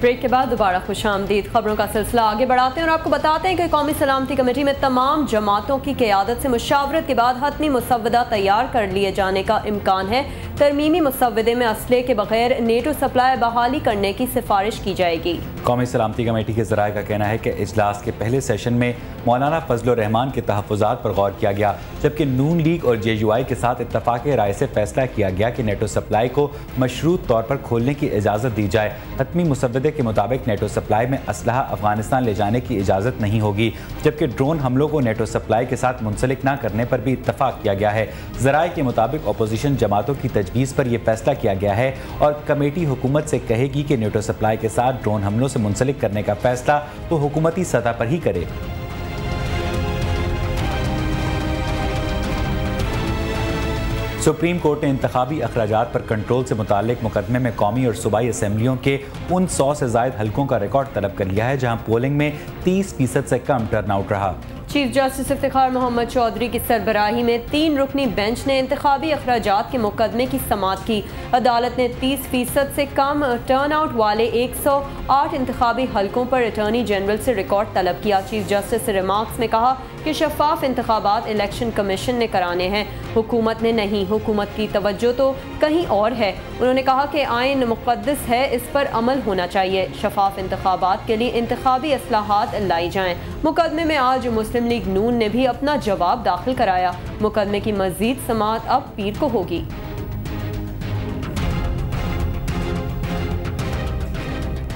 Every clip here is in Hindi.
ब्रेक के बाद दोबारा खुशामदीद। खबरों का सिलसिला आगे बढ़ाते हैं और आपको बताते हैं कि कौमी सलामती कमेटी में तमाम जमातों की क़यादत से मुशावरत के बाद हतमी मुसव्वदा तैयार कर लिए जाने का इम्कान है। तरमीमी मुसव्वदे में असले के बगैर नेटो सप्लाई बहाली करने की सिफारिश की जाएगी। कौमी सलामती कमेटी के ज़राए का कहना है कि इजलास के पहले सेशन में मौलाना फजलुर रहमान के तहफ़्फ़ुज़ात पर गौर किया गया, जबकि नून लीग और JUI के साथ इत्तफ़ाक़ राय से फैसला किया गया कि नेटो सप्लाई को मशरूत तौर पर खोलने की इजाज़त दी जाए। हतमी मुसव्वदे के मुताबिक नेटो सप्लाई में असलहा अफगानिस्तान ले जाने की इजाज़त नहीं होगी, जबकि ड्रोन हमलों को नेटो सप्लाई के साथ मुंसलिक न करने पर भी इत्तफ़ाक़ किया गया है। ज़राए के मुताबिक अपोजिशन जमातों की तजवीज़ पर यह फैसला किया गया है और कमेटी हुकूमत से कहेगी कि नेटो सप्लाई के साथ ड्रोन हमलों से मुंसलिक करने का फैसला तो हुकूमती सतह पर ही करे। सुप्रीम कोर्ट ने इंतखाबी अखराजात पर कंट्रोल से मुताल्लिक मुकदमे में कौमी और सूबाई असम्बलियों के उन 100 से ज़ायद हलकों का रिकॉर्ड तलब कर लिया है जहां पोलिंग में 30% से कम टर्नआउट रहा। चीफ जस्टिस इफ्तिखार मोहम्मद चौधरी की सरबराही में 3 रुकनी बेंच ने इंतखाबी अखराजात के मुकदमे की समाअत की। अदालत ने 30% से कम टर्नआउट वाले 108 इंतखाबी हलकों पर अटॉर्नी जनरल से रिकॉर्ड तलब किया। चीफ जस्टिस रिमार्क्स में कहा कि शफाफ इंतखाबात इलेक्शन कमीशन ने कराने हैं, हुकूमत ने नहीं। हुकूमत की तवज्जो तो कहीं और है। उन्होंने कहा कि आइन मुक़द्दस है, इस पर अमल होना चाहिए। शफाफ इंतखाबात के लिए इंतखाबी असलाहात लाई जाएँ। मुकदमे में आज मुस्लिम लीग नून ने भी अपना जवाब दाखिल कराया। मुकदमे की मजीद समाअत अब पीर को होगी।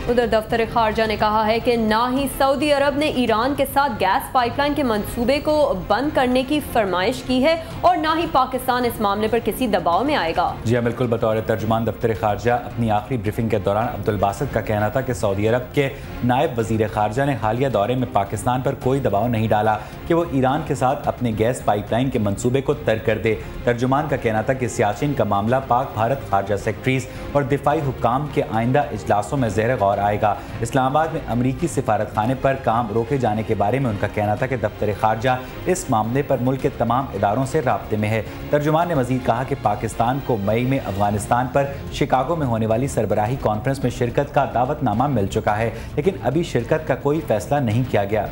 उधर दफ्तर खारजा ने कहा है कि ना ही सऊदी अरब ने ईरान के साथ गैस पाइपलाइन के मंसूबे को बंद करने की फरमाइश की है और ना ही पाकिस्तान इस मामले पर किसी दबाव में आएगा। जी हाँ, बिल्कुल। बतौर तर्जुमान दफ्तर खारजा अपनी आखिरी ब्रीफिंग के दौरान अब्दुल बासित का कहना था कि सऊदी अरब के नायब वजीर खारजा ने हालिया दौरे में पाकिस्तान पर कोई दबाव नहीं डाला कि वो ईरान के साथ अपने गैस पाइपलाइन के मंसूबे को तर्क कर दे। तर्जुमान का कहना था कि सियाचिन का मामला पाक भारत खारजा सेक्रेटरीज और दिफाई हुक्काम के आइंदा इजलासों में ज़ेर गौर आएगा। इस्लामाबाद में अमरीकी सिफारत खाने पर काम रोके जाने के बारे में उनका कहना था कि दफ्तर खारजा इस मामले पर मुल्क के तमाम इदारों से राब्ते में है। तर्जुमान ने मजीद कहा कि पाकिस्तान को मई में अफगानिस्तान पर शिकागो में होने वाली सरबराही कॉन्फ्रेंस में शिरकत का दावतनामा मिल चुका है, लेकिन अभी शिरकत का कोई फैसला नहीं किया गया।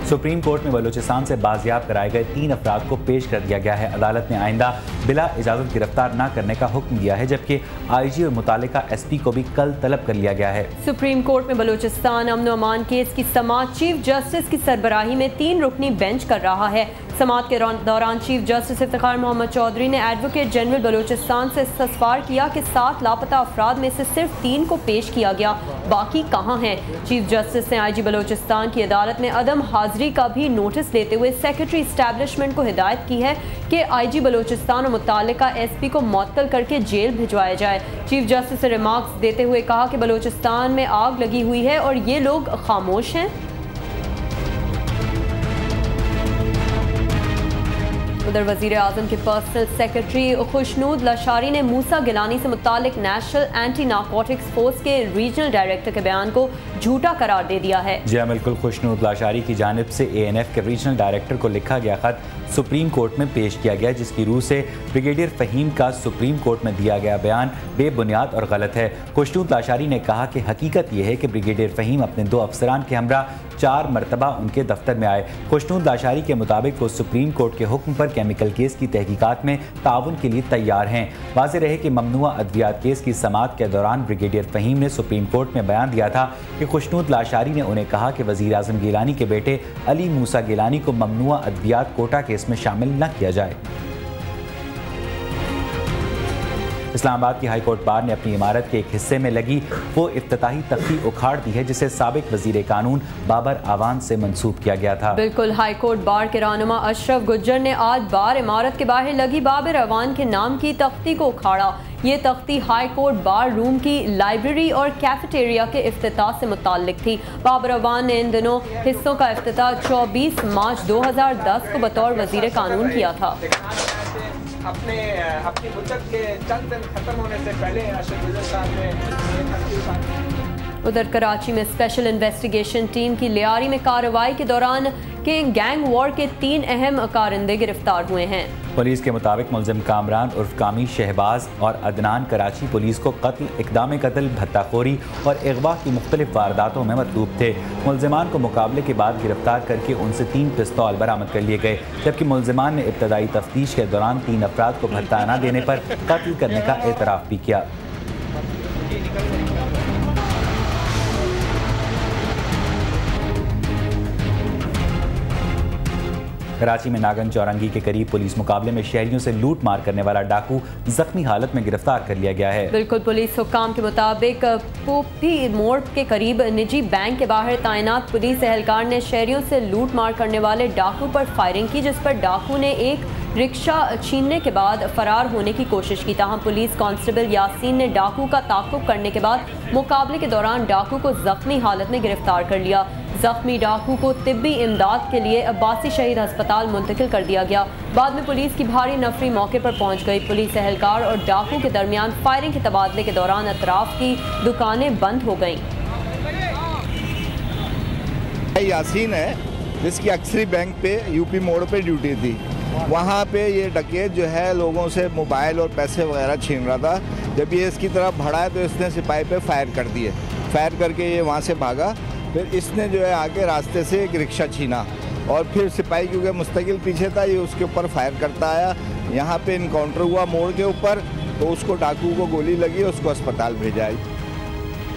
सुप्रीम कोर्ट में बलूचिस्तान से बाजियाब कराए गए 3 अफराद को पेश कर दिया गया है। अदालत ने आइंदा बिला इजाज़त गिरफ्तार न करने का हुक्म दिया है, जबकि IG और मुतालिका SP को भी कल तलब कर लिया गया है। सुप्रीम कोर्ट में बलूचिस्तान अमन अमान केस की समाअत चीफ जस्टिस की सरबराही में 3 रुकनी बेंच कर रहा है। समाअत के दौरान चीफ जस्टिस इफ्तिखार मोहम्मद चौधरी ने एडवोकेट जनरल बलूचिस्तान से इस्तफसार किया कि 7 लापता अफराद में से सिर्फ 3 को पेश किया गया, बाकी कहाँ हैं। चीफ जस्टिस ने IG बलूचिस्तान की अदालत में अदम हाजिरी का भी नोटिस लेते हुए सेक्रेटरी इस्टेब्लिशमेंट को हिदायत की है कि IG बलूचिस्तान और मुतालिका SP को मुअत्तल करके जेल भिजवाया जाए। चीफ जस्टिस ने रिमार्क्स देते हुए कहा कि बलूचिस्तान में आग लगी हुई है और ये लोग खामोश हैं। उधर वज़ीर आज़म के पर्सनल सेक्रेटरी खुशनूद लाशारी ने मूसा गिलानी से मुतालिक नेशनल एंटी नारकोटिक्स फोर्स के रीजनल डायरेक्टर के बयान को झूठा करार दे दिया है। जी हाँ, बिल्कुल। खुशनूद लाशारी की जानिब से ANF के रीजनल डायरेक्टर को लिखा गया खत सुप्रीम कोर्ट में पेश किया गया, जिसकी रूह से ब्रिगेडियर फ़हीम का सुप्रीम कोर्ट में दिया गया बयान बेबुनियाद और गलत है। खुशनूद लाशारी ने कहा कि हकीकत यह है कि ब्रिगेडियर फ़हीम अपने 2 अफसरान के हमरा 4 मरतबा उनके दफ्तर में आए। खुशनूद लाशारी के मुताबिक वो सुप्रीम कोर्ट के हुक्म पर केमिकल केस की तहकीकात में ताउन के लिए तैयार हैं। वाज़ेह रहे कि ममनुआ अद्वियात केस की समाअत के दौरान ब्रिगेडियर फ़हीम ने सुप्रीम कोर्ट में बयान दिया था कि खुशनूद लाशारी ने उन्हें कहा कि वज़ीर आज़म गिलानी के बेटे अली मूसा गिलानी को ममनुआ अद्वियात कोटा केस में शामिल न किया जाए। इस्लामाबाद की हाई कोर्ट बार ने अपनी इमारत के एक हिस्से में लगी वो इफ्तिताही तख्ती उखाड़ दी है, जिसे साबिक वजीर कानून बाबर आवान से मंसूब किया गया था। बिल्कुल। हाई कोर्ट बार के रहनुमा अशरफ गुज्जर ने आज बार इमारत के बाहर लगी बाबर आवान के नाम की तख्ती को उखाड़ा। ये तख्ती हाई कोर्ट बार रूम की लाइब्रेरी और कैफेटेरिया के इफ्तिताह से मुताल्लिक थी। बाबर आवान ने इन दिनों हिस्सों का इफ्तिताह 24 मार्च 2010 को बतौर वजीर कानून किया था। अपनी मुद्दत के चंद दिन खत्म होने से पहले अशरफ गुज्जर साहब ने उधर कराची में स्पेशल इन्वेस्टिगेशन टीम की लियारी में कार्रवाई के दौरान गैंग वॉर के 3 अहम कारिंदे गिरफ्तार हुए हैं। पुलिस के मुताबिक मुलजिम कामरान उर्फ कामी शहबाज और अदनान कराची पुलिस को कत्ल, इक़दाम कत्ल, भत्ताखोरी और अगवा की मुख्तलिफ वारदातों में मतलूब थे। मुलजिमान को मुकाबले के बाद गिरफ्तार करके उनसे 3 पिस्तौल बरामद कर लिए गए, जबकि मुलजिमान ने इब्तदाई तफ्तीश के दौरान 3 अफराद को भत्ता न देने पर कत्ल करने का एतराफ़ भी किया। कराची में नागन चौरंगी के करीब पुलिस मुकाबले में शहरियों से लूट मार करने वाला डाकू जख्मी हालत में गिरफ्तार कर लिया गया है। बिल्कुल, पुलिस हुक्काम के मुताबिक पोपी मोड़ के करीब निजी बैंक के बाहर तैनात पुलिस एहलकार ने शहरियों से लूट मार करने वाले डाकू पर फायरिंग की, जिस पर डाकू ने एक रिक्शा छीनने के बाद फरार होने की कोशिश की। ताहम पुलिस कांस्टेबल यासीन ने डाकू का ताक़ुब करने के बाद मुकाबले के दौरान डाकू को जख्मी हालत में गिरफ्तार कर लिया। जख्मी डाकू को तिब्बी इमदाद के लिए अब्बासी शहीद अस्पताल मुंतकिल कर दिया गया। बाद में पुलिस की भारी नफरी मौके पर पहुंच गई। पुलिस एहलकार और डाकू के दरमियान फायरिंग के तबादले के दौरान अतराफ की दुकानें बंद हो गईं। यासीन है जिसकी अक्सरी बैंक पे यूपी मोड़ पे ड्यूटी थी। वहाँ पे ये डकैत जो है लोगों से मोबाइल और पैसे वगैरह छीन रहा था। जब ये इसकी तरफ बढ़ा तो इसने सिपाही पे फायर कर दिए। फायर करके ये वहाँ से भागा। फिर इसने जो है आगे रास्ते से एक रिक्शा छीना और फिर सिपाही क्योंकि मुस्तकिल पीछे था, ये उसके ऊपर फायर करता आया। यहाँ पे इनकाउंटर हुआ मोड़ के ऊपर, तो उसको डाकू को गोली लगी, उसको अस्पताल भेजा।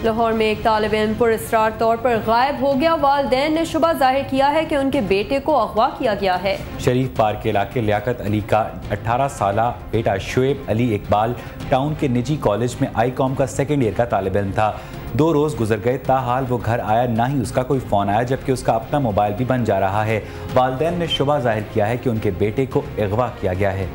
लाहौर में एक तालिब इल्म पुरस्कार तौर पर गायब हो गया। वालिदैन ने शुबा जाहिर किया है कि उनके बेटे को अगवा किया गया है। शरीफ पार्क के इलाके लियाकत अली का 18 साला बेटा शुएब अली इकबाल टाउन के निजी कॉलेज में आई.कॉम का 2nd ईयर का तालिब इल्म था। 2 रोज़ गुजर गए, ताहाल वो घर आया ना ही उसका कोई फ़ोन आया, जबकि उसका अपना मोबाइल भी बन जा रहा है। वालिदैन ने शुबा जाहिर किया है कि उनके बेटे को अगवा किया गया है।